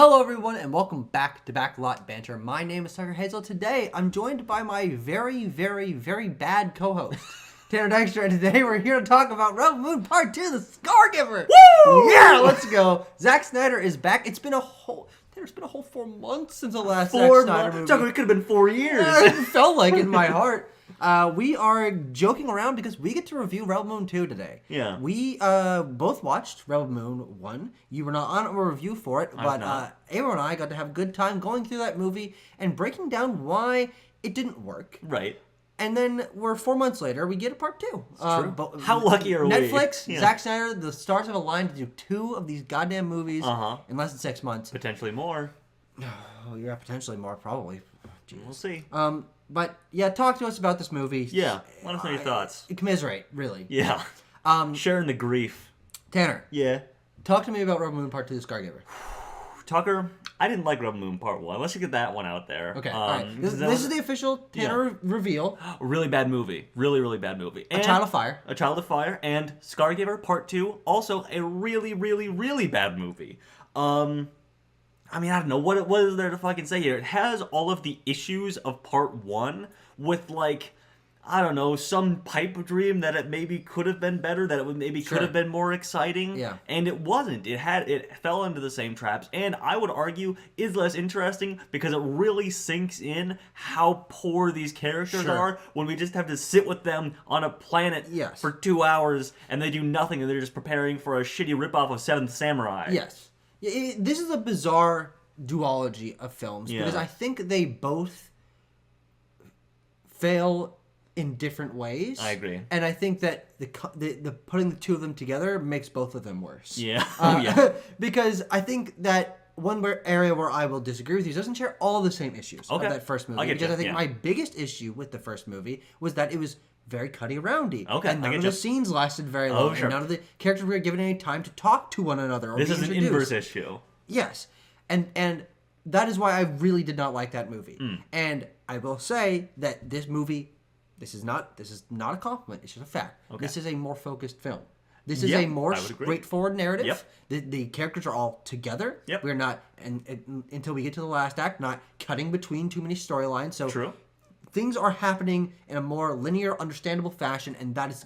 Hello everyone and welcome back to Backlot Banter. My name is Tucker Hazel. Today I'm joined by my very bad co-host, Tanner Dykstra, and today we're here to talk about Rebel Moon Part 2, The Scargiver! Woo! Yeah, let's go. Zack Snyder is back. It's been a whole 4 months since the last Zack Snyder movie. Tucker, it could have been 4 years. It felt like in my heart. We are joking around because we get to review Rebel Moon 2 today. Yeah. We both watched Rebel Moon 1. You were not on a review for it, but Ava and I got to have a good time going through that movie and breaking down why it didn't work. Right. And then we're 4 months later, we get a part 2. It's true. How lucky are we? Netflix, Zack Snyder, the stars have aligned to do 2 of these goddamn movies in less than 6 months. Potentially more. Oh, yeah, potentially more, probably. Jeez. We'll see. But yeah, talk to us about this movie. Yeah, let us know your thoughts. Commiserate, really. Yeah. Sharing the grief. Tanner. Yeah. Talk to me about Rebel Moon Part 2, The Scargiver. Tucker, I didn't like Rebel Moon Part 1. Let's just get that one out there. Okay, all right. This is the official Tanner reveal. Really bad movie. Really bad movie. And A Child of Fire. A Child of Fire. And Scargiver Part 2, also a really bad movie. I mean, I don't know. What is there to fucking say here? It has all of the issues of Part 1 with, like, I don't know, some pipe dream that it maybe could have been better, that it could have been more exciting. Yeah. And it wasn't. It fell into the same traps. And I would argue is less interesting because it really sinks in how poor these characters are when we just have to sit with them on a planet for 2 hours and they do nothing and they're just preparing for a shitty ripoff of Seventh Samurai. Yes. This is a bizarre duology of films because I think they both fail in different ways. I agree. And I think that the putting the two of them together makes both of them worse. Yeah. Because I think that one area where I will disagree with you doesn't share all the same issues of that first movie. Because I think my biggest issue with the first movie was that it was very cutty-roundy. Okay, and none of the scenes lasted very long. And none of the characters were given any time to talk to one another or This is an inverse issue. Yes. And that is why I really did not like that movie. And I will say that this movie, this is not a compliment, it's just a fact. Okay. This is a more focused film. This is a more straightforward narrative. The characters are all together. We're not, until we get to the last act, not cutting between too many storylines. So things are happening in a more linear, understandable fashion, and that is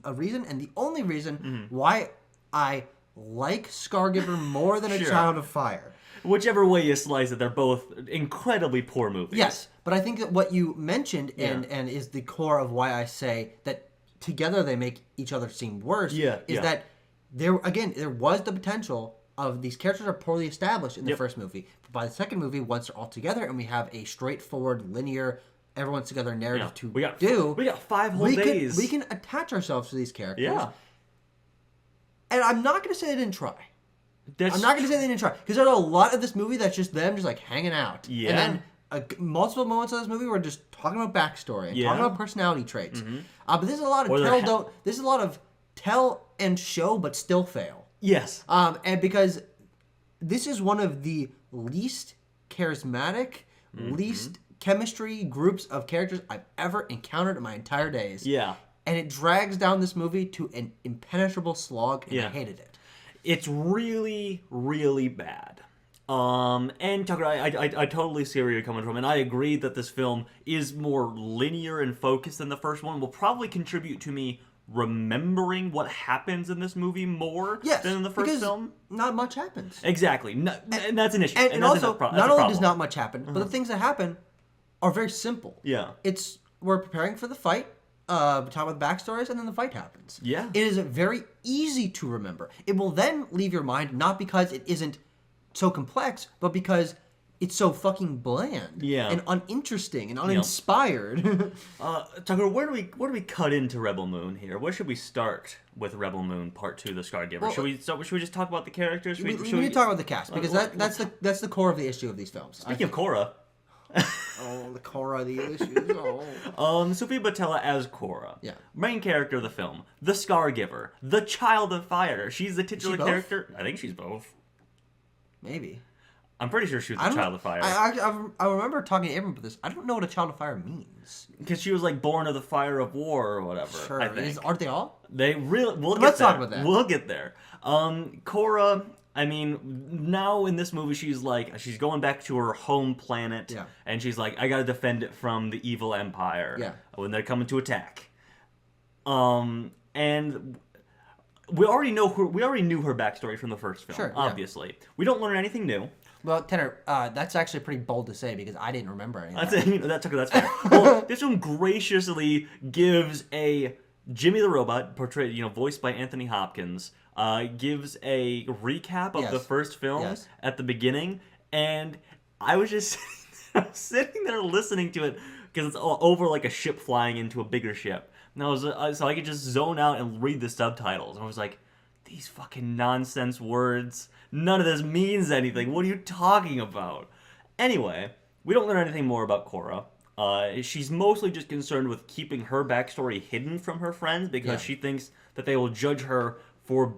a reason, and the only reason why I like Scargiver more than A Child of Fire. Whichever way you slice it, they're both incredibly poor movies. Yes, but I think that what you mentioned and is the core of why I say that together they make each other seem worse is that there was the potential of these characters are poorly established in the first movie. But by the second movie, once they're all together and we have a straightforward, linear, everyone's together narrative we got 5 whole days. We can attach ourselves to these characters. Yeah. And I'm not going to say they didn't try. I'm not going to say they didn't try. Because there's a lot of this movie that's just them just like hanging out. Yeah. And then multiple moments of this movie were just talking about backstory and talking about personality traits. But there's a lot of tell and show but still fail. Yes. And because this is one of the least charismatic, least chemistry groups of characters I've ever encountered in my entire days. Yeah. And it drags down this movie to an impenetrable slog, and I hated it. It's really bad. And Tucker, I totally see where you're coming from, and I agree that this film is more linear and focused than the first one. Will probably contribute to me remembering what happens in this movie more than in the first film. Not much happens. Exactly. And that's an issue. And also, not only does not much happen, but the things that happen are very simple. Yeah. We're preparing for the fight. Talk about the backstories, and then the fight happens. Yeah. It is very easy to remember. It will then leave your mind, not because it isn't so complex, but because it's so fucking bland and uninteresting and uninspired. Tucker, where do we cut into Rebel Moon here? Where should we start with Rebel Moon Part 2, The Scargiver? Well, should we just talk about the characters? We need to talk about the cast, because that's the core of the issue of these films. Speaking of Korra. The Korra, the issues. Sophia Boutella as Korra. Yeah. Main character of the film. The Scargiver. The Child of Fire. She's the titular character. I think she's both. Maybe. I'm pretty sure she was the Child of Fire. I remember talking to Abram about this. I don't know what a Child of Fire means. Because she was like born of the fire of war or whatever. Sure. Aren't they all? They really. Let's talk about that. We'll get there. Korra. I mean, now in this movie, she's going back to her home planet, and she's like, I gotta defend it from the evil empire when they're coming to attack. And we already knew her backstory from the first film. Obviously, we don't learn anything new. Well, Tanner, that's actually pretty bold to say because I didn't remember anything. That's fair. Well, this one graciously gives a Jimmy the Robot, portrayed, voiced by Anthony Hopkins, gives a recap of the first film at the beginning, and I was just sitting there listening to it because it's over like a ship flying into a bigger ship, and so I could just zone out and read the subtitles, and I was like, these fucking nonsense words. None of this means anything. What are you talking about? Anyway, we don't learn anything more about Cora. She's mostly just concerned with keeping her backstory hidden from her friends because she thinks that they will judge her for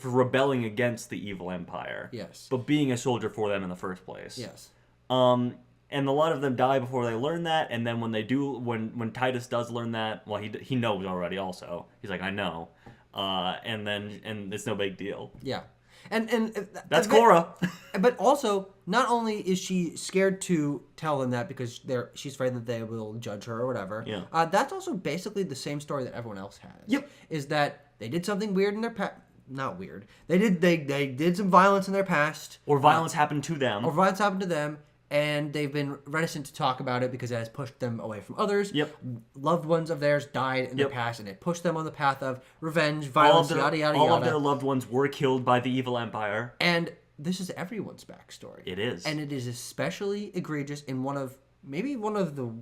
rebelling against the evil empire. Yes. But being a soldier for them in the first place. Yes. And a lot of them die before they learn that, and then when Titus does learn that, well, he knows already also. He's like, I know. And it's no big deal. Yeah. And that's Cora. But also, not only is she scared to tell them that because she's afraid that they will judge her or whatever. Yeah. That's also basically the same story that everyone else has. Yep. Is that they did something weird in their past. Not weird. They did some violence in their past. Or violence happened to them. And they've been reticent to talk about it because it has pushed them away from others. Yep. Loved ones of theirs died in their past, and it pushed them on the path of revenge, violence, yada, yada, yada. All of their loved ones were killed by the evil empire. And this is everyone's backstory. It is. And it is especially egregious in one of the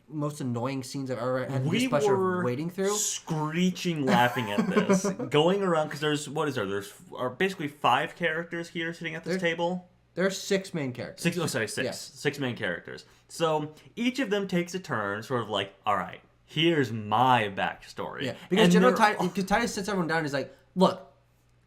most annoying scenes I've ever had this pleasure of wading through. Screeching laughing at this. Going around, because there's basically 5 characters here sitting at this table. There are 6 main characters. 6. Yeah. 6 main characters. So each of them takes a turn, sort of like, all right, here's my backstory. Yeah, because Titus sits everyone down and he's like, look,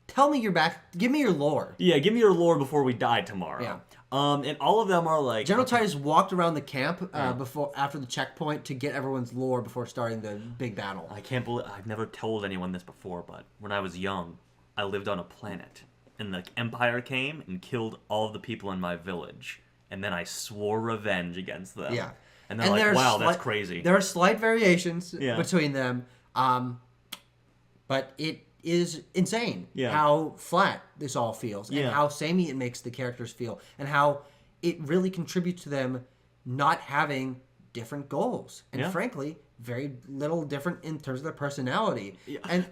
tell me your give me your lore. Yeah, give me your lore before we die tomorrow. Yeah. And all of them are like... General Titus walked around the camp after the checkpoint to get everyone's lore before starting the big battle. I can't believe... I've never told anyone this before, but when I was young, I lived on a planet. And the Empire came and killed all of the people in my village. And then I swore revenge against them. Yeah. And they're like, wow, that's crazy. There are slight variations between them. But it is insane how flat this all feels. And how samey it makes the characters feel. And how it really contributes to them not having different goals. And frankly... very little different in terms of their personality. Yeah. And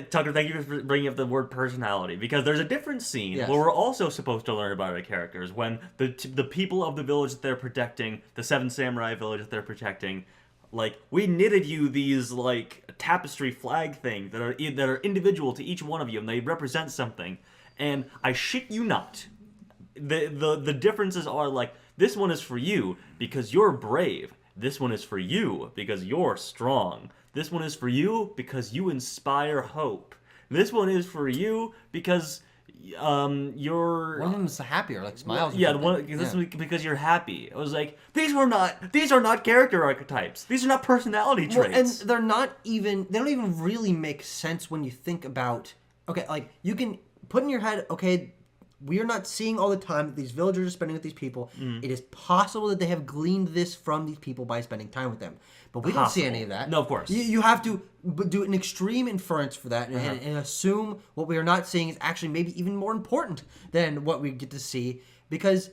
Tucker, thank you for bringing up the word personality, because there's a different scene where we're also supposed to learn about our characters when the people of the village that they're protecting, the 7 samurai village that they're protecting, like, we knitted you these like tapestry flag things that are individual to each one of you, and they represent something. And I shit you not, the differences are like, this one is for you because you're brave. This one is for you because you're strong. This one is for you because you inspire hope. This one is for you because you're... One of them's happier, like smiles. Yeah, this one because you're happy. I was like, these are not character archetypes. These are not personality traits. Well, and they don't even really make sense when you think about, okay, like, you can put in your head, okay, we are not seeing all the time that these villagers are spending with these people. It is possible that they have gleaned this from these people by spending time with them. But we don't see any of that. No, of course. You have to do an extreme inference for that and assume what we are not seeing is actually maybe even more important than what we get to see, because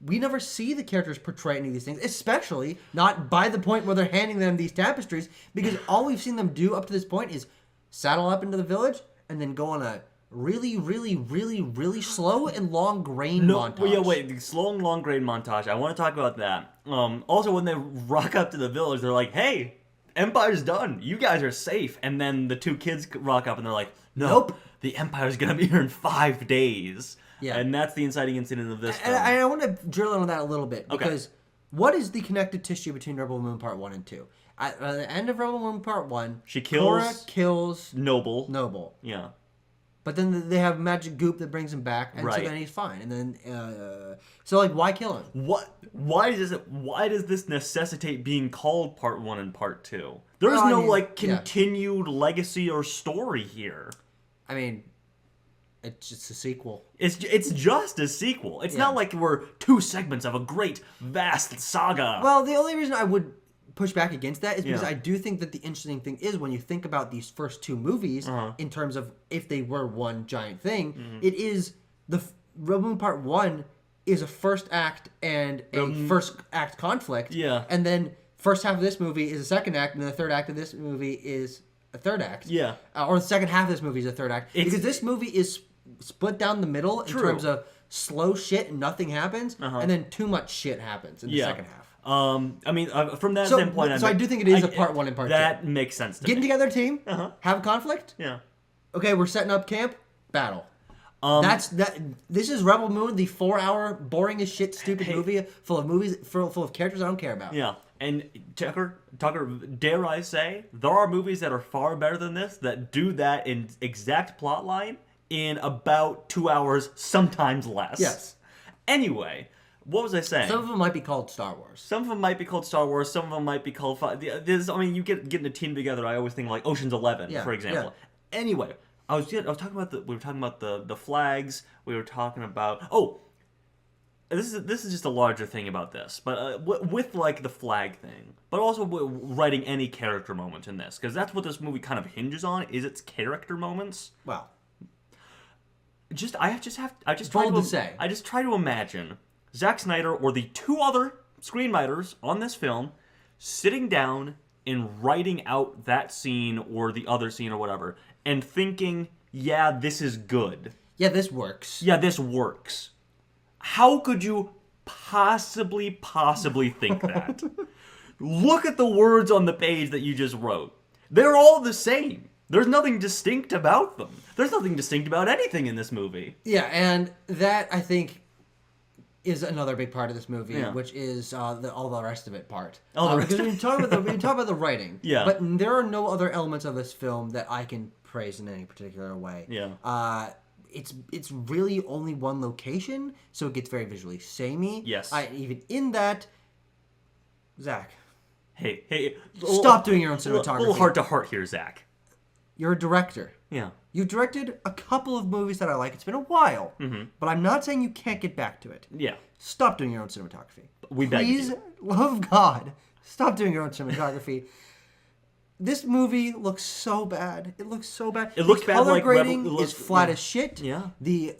we never see the characters portray any of these things, especially not by the point where they're handing them these tapestries, because all we've seen them do up to this point is saddle up into the village and then go on a really, really, really, really slow and long grain montage. Well, the slow and long grain montage. I want to talk about that. Also, when they rock up to the village, they're like, hey, Empire's done. You guys are safe. And then the 2 kids rock up and they're like, nope. The Empire's going to be here in 5 days. Yeah. And that's the inciting incident of this film. And I want to drill into that a little bit, because what is the connective tissue between Rebel Moon Part 1 and 2? At the end of Rebel Moon Part 1, Cora kills Noble. Yeah. But then they have magic goop that brings him back, and so then he's fine. And then, so like, why kill him? Why does this necessitate being called Part 1 and Part 2? There is no continued legacy or story here. I mean, It's just a sequel. It's just a sequel. It's not like we're 2 segments of a great, vast saga. Well, the only reason I would push back against that is because I do think that the interesting thing is when you think about these first 2 movies in terms of if they were one giant thing, it is Rebel Moon Part 1 is a first act and a first act conflict. Yeah. And then first half of this movie is a second act, and the third act of this movie is a third act. Yeah. Or the second half of this movie is a third act. Because this movie is split down the middle in terms of slow shit and nothing happens, and then too much shit happens in the second half. I mean, from that standpoint... So I do think it is a part 1 and part 2. That makes sense to me. Getting together a team, have a conflict. Yeah. Okay, we're setting up camp, battle. This is Rebel Moon, the 4-hour boring as shit stupid movie full of characters I don't care about. Yeah. And Tucker, dare I say, there are movies that are far better than this that do that in exact plot line in about 2 hours, sometimes less. Yes. Anyway, what was I saying? Some of them might be called Star Wars. Some of them might be called Star Wars. Some of them might be called... you getting a team together, I always think like Ocean's 11, for example. Yeah. Anyway, we were talking about the flags. We were talking about... This is just a larger thing about this, but with like the flag thing, but also writing any character moment in this, because that's what this movie kind of hinges on, is its character moments. Wow. I just try to imagine Zack Snyder or the 2 other screenwriters on this film sitting down and writing out that scene or the other scene or whatever, and thinking, yeah, this is good. Yeah, this works. Yeah, this works. How could you possibly think that? Look at the words on the page that you just wrote. They're all the same. There's nothing distinct about them. There's nothing distinct about anything in this movie. Yeah, and that, I think, is another big part of this movie, which is all the rest of it part. Because we talk about the writing, but there are no other elements of this film that I can praise in any particular way. Yeah. It's really only one location, so it gets very visually samey. Yes. Even in that, Zach. Hey. Stop doing your own cinematography. A little heart-to-heart here, Zach. You're a director. Yeah. You've directed a couple of movies that I like. It's been a while. But I'm not saying you can't get back to it. Yeah. Stop doing your own cinematography. Please, love of God, stop doing your own cinematography. This movie looks so bad. It looks so bad. It looks bad. Color grading is flat as shit. Yeah. The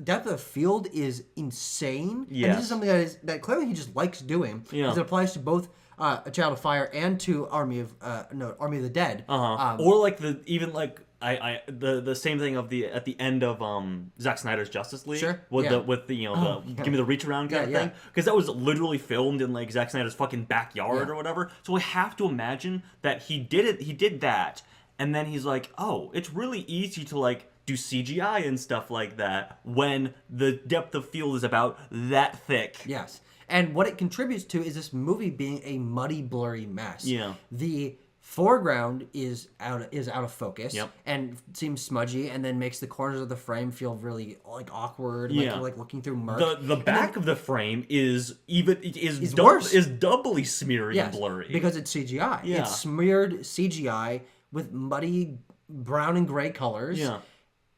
depth of field is insane. Yes. And this is something that clearly he just likes doing. Yeah. Because it applies to both A Child of Fire and to Army of the Dead. Or like the same thing at the end of Zack Snyder's Justice League. Sure. With the give me the reach around kind of thing, because that was literally filmed in like Zack Snyder's fucking backyard or whatever. So I have to imagine that he did that, and then he's like, oh, it's really easy to like do CGI and stuff like that when the depth of field is about that thick. Yes. And what it contributes to is this movie being a muddy, blurry mess. Yeah. The foreground is out of focus and seems smudgy, and then makes the corners of the frame feel really like awkward, like you're like looking through murk. The back of the frame is worse. Is doubly smeary and blurry because it's CGI. Yeah. It's smeared CGI with muddy brown and gray colors. Yeah.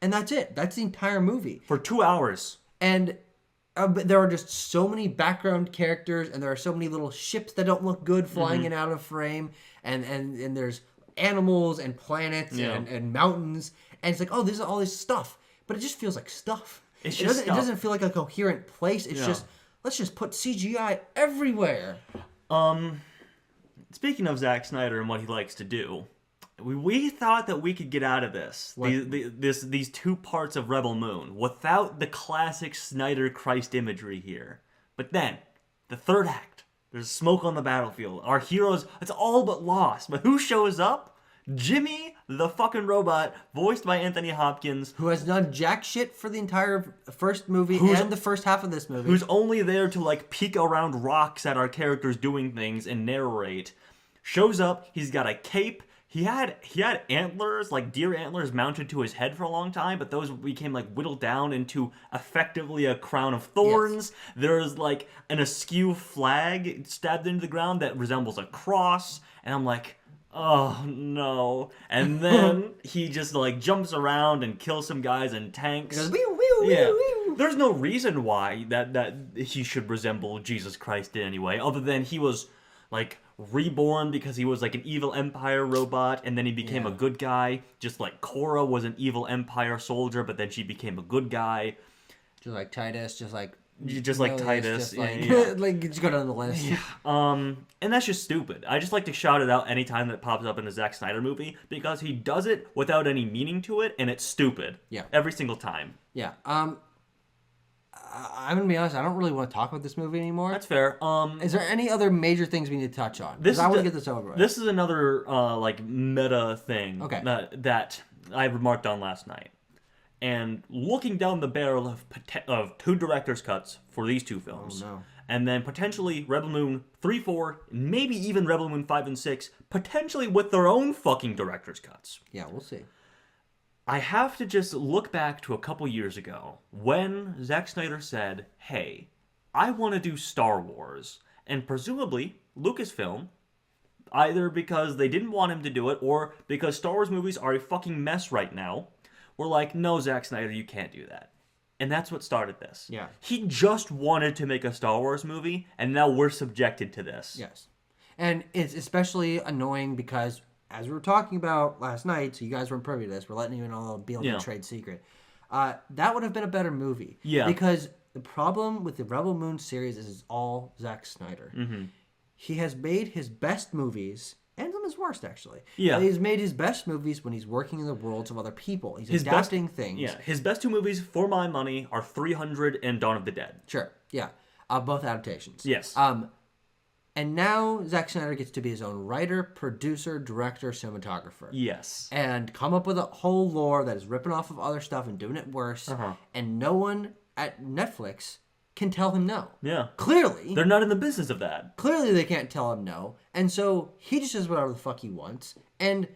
And that's it. That's the entire movie for 2 hours. And but there are just so many background characters, and there are so many little ships that don't look good flying in and out of frame, and there's animals and planets and mountains, and it's like, oh, this is all this stuff, but it just feels like stuff. It doesn't feel like a coherent place. It's just, let's just put CGI everywhere. Speaking of Zack Snyder and what he likes to do, we thought that we could get out of these 2 parts of Rebel Moon without the classic Snyder Christ imagery here. But then, the 3rd act, there's smoke on the battlefield. Our heroes, it's all but lost. But who shows up? Jimmy, the fucking robot, voiced by Anthony Hopkins. Who has done jack shit for the entire first movie and the first half of this movie. Who's only there to like peek around rocks at our characters doing things and narrate. Shows up, he's got a cape. He had antlers, like deer antlers, mounted to his head for a long time, but those became like whittled down into effectively a crown of thorns. Yes. There's like an askew flag stabbed into the ground that resembles a cross, and I'm like, Oh no. And then he just like jumps around and kills some guys in tanks. He goes, wee, wee, wee, Yeah. wee. There's no reason why that he should resemble Jesus Christ in any way, other than he was like reborn because he was like an evil Empire robot, and then he became a good guy. Just like Korra was an evil Empire soldier, but then she became a good guy. Just like Titus, just like Titus, just like, yeah. like just go down the list. Yeah. And that's just stupid. I just like to shout it out anytime that it pops up in a Zack Snyder movie because he does it without any meaning to it, and it's stupid. Yeah. Every single time. Yeah. I'm gonna be honest. I don't really want to talk about this movie anymore. That's fair. Is there any other major things we need to touch on? Because I want to get this over with. This is another like meta thing Okay. that I remarked on last night. And looking down the barrel of two director's cuts for these two films, and then potentially Rebel Moon 3, 4, maybe even Rebel Moon 5 and 6, potentially with their own fucking director's cuts. Yeah, we'll see. I have to just look back to a couple years ago when Zack Snyder said, hey, I want to do Star Wars. And presumably, Lucasfilm, either because they didn't want him to do it or because Star Wars movies are a fucking mess right now, were like, no, Zack Snyder, you can't do that. And that's what started this. Yeah. He just wanted to make a Star Wars movie, and now we're subjected to this. Yes. And it's especially annoying because, as we were talking about last night, so you guys weren't privy to this, we're letting you in on a little trade secret. That would have been a better movie. Yeah. Because the problem with the Rebel Moon series is it's all Zack Snyder. Mm-hmm. He has made his best movies, and some of his worst, actually. Yeah. He's made his best movies when he's working in the worlds of other people. He's adapting things. Yeah, his best two movies, for my money, are 300 and Dawn of the Dead. Sure, yeah. Both adaptations. Yes. And now Zack Snyder gets to be his own writer, producer, director, cinematographer. Yes. And come up with a whole lore that is ripping off of other stuff and doing it worse. Uh-huh. And no one at Netflix can tell him no. Yeah. Clearly. They're not in the business of that. Clearly they can't tell him no. And so he just does whatever the fuck he wants. And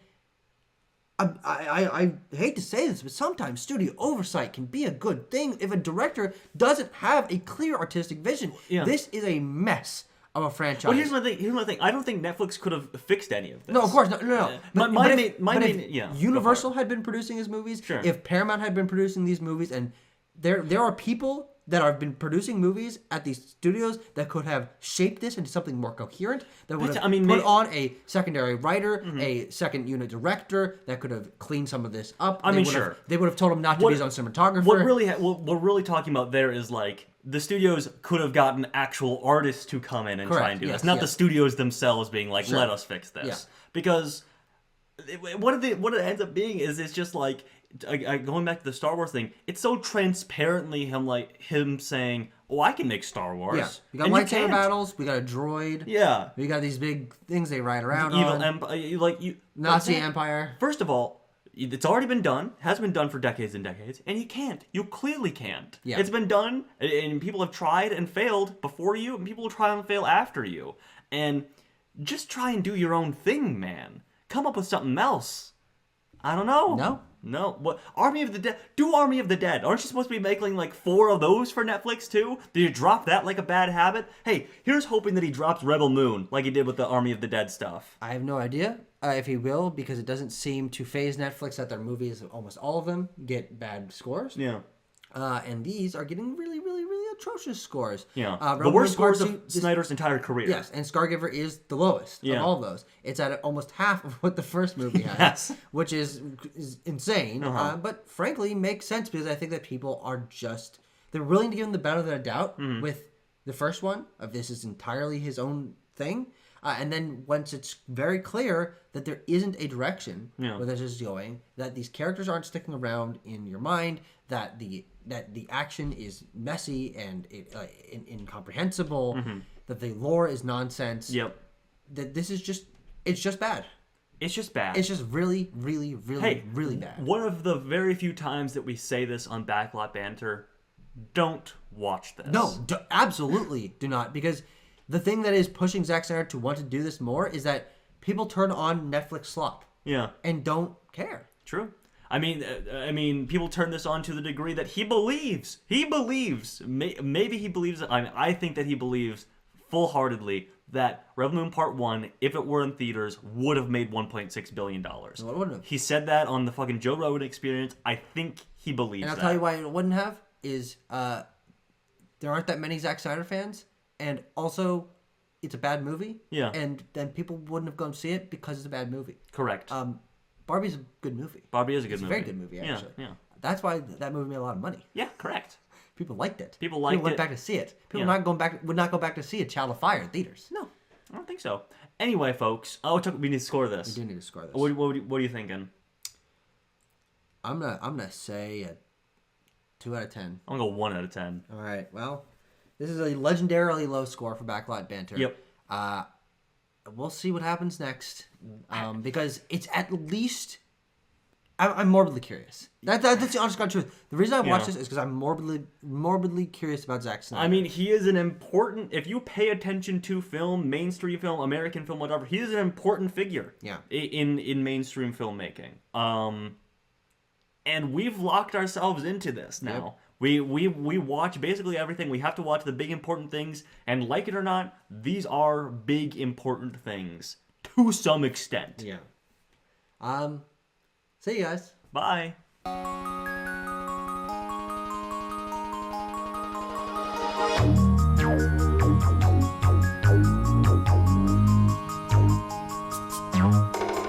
I hate to say this, but sometimes studio oversight can be a good thing if a director doesn't have a clear artistic vision. Yeah. This is a mess of a franchise. Well, here's my thing. I don't think Netflix could have fixed any of this. No, of course, no. If Universal had been producing his movies, sure. If Paramount had been producing these movies, and there are people that have been producing movies at these studios that could have shaped this into something more coherent, that would have put on a secondary writer, a second unit director, that could have cleaned some of this up. They would have told him not to be his own cinematographer. What we're really talking about there is like the studios could have gotten actual artists to come in and try and do this, not the studios themselves being like, let us fix this. Yeah. Because what it ends up being is it's just like, going back to the Star Wars thing, it's so transparently him saying, "Oh, I can make Star Wars." Yeah, we got lightsaber battles. We got a droid. Yeah, we got these big things they ride around the evil on. Empire, Nazi Empire. First of all, it's already been done. Has been done for decades and decades, and you can't. You clearly can't. Yeah. It's been done, and people have tried and failed before you, and people will try and fail after you. And just try and do your own thing, man. Come up with something else. I don't know. No. What? Army of the Dead? Do Army of the Dead. Aren't you supposed to be making like 4 of those for Netflix too? Did you drop that like a bad habit? Hey, here's hoping that he drops Rebel Moon like he did with the Army of the Dead stuff. I have no idea if he will, because it doesn't seem to faze Netflix that their movies, almost all of them, get bad scores. Yeah. And these are getting really, really, really atrocious scores. Yeah. The worst scores of Snyder's entire career. Yes, and Scargiver is the lowest of all of those. It's at almost half of what the first movie had, which is insane. But frankly, makes sense because I think that people are they're willing to give him the benefit of the doubt with the first one of this is entirely his own thing. And then once it's very clear that there isn't a direction where this is going, that these characters aren't sticking around in your mind, that the action is messy and incomprehensible, that the lore is nonsense. Yep. That this is it's just bad. It's just bad. It's just really, really, really, really bad. One of the very few times that we say this on Backlot Banter, don't watch this. No, absolutely do not, because the thing that is pushing Zack Snyder to want to do this more is that people turn on Netflix slop. Yeah. And don't care. True. I mean, people turn this on to the degree that he believes. Maybe he believes. I think that he believes full-heartedly that Rebel Moon Part 1, if it were in theaters, would have made $1.6 billion. Well, it wouldn't have. He said that on the fucking Joe Rogan Experience. I think he believes that. And I'll tell you why it wouldn't have is there aren't that many Zack Snyder fans, and also it's a bad movie. Yeah. And then people wouldn't have gone to see it because it's a bad movie. Correct. Barbie's a good movie. Barbie is a good It's movie. a very good movie, actually. Yeah. That's why that movie made a lot of money. Yeah, correct. People liked it. People liked went it. back to see it. People Yeah. would not go back to see a Child of Fire in theaters. No, I don't think so. Anyway, folks, we need to score this. We do need to score this. What are you thinking? I'm gonna say a 2 out of 10. I'm gonna go 1 out of 10. All right. Well, this is a legendarily low score for Backlot Banter. Yep. We'll see what happens next, because it's at least. I'm morbidly curious. That's the honest God truth. The reason I watched this is because I'm morbidly curious about Zack Snyder. I mean, he is an important. If you pay attention to film, mainstream film, American film, whatever, he is an important figure. Yeah. In mainstream filmmaking. And we've locked ourselves into this now. Yep. We watch basically everything. We have to watch the big important things, and like it or not, these are big important things to some extent. Yeah. See you guys. Bye.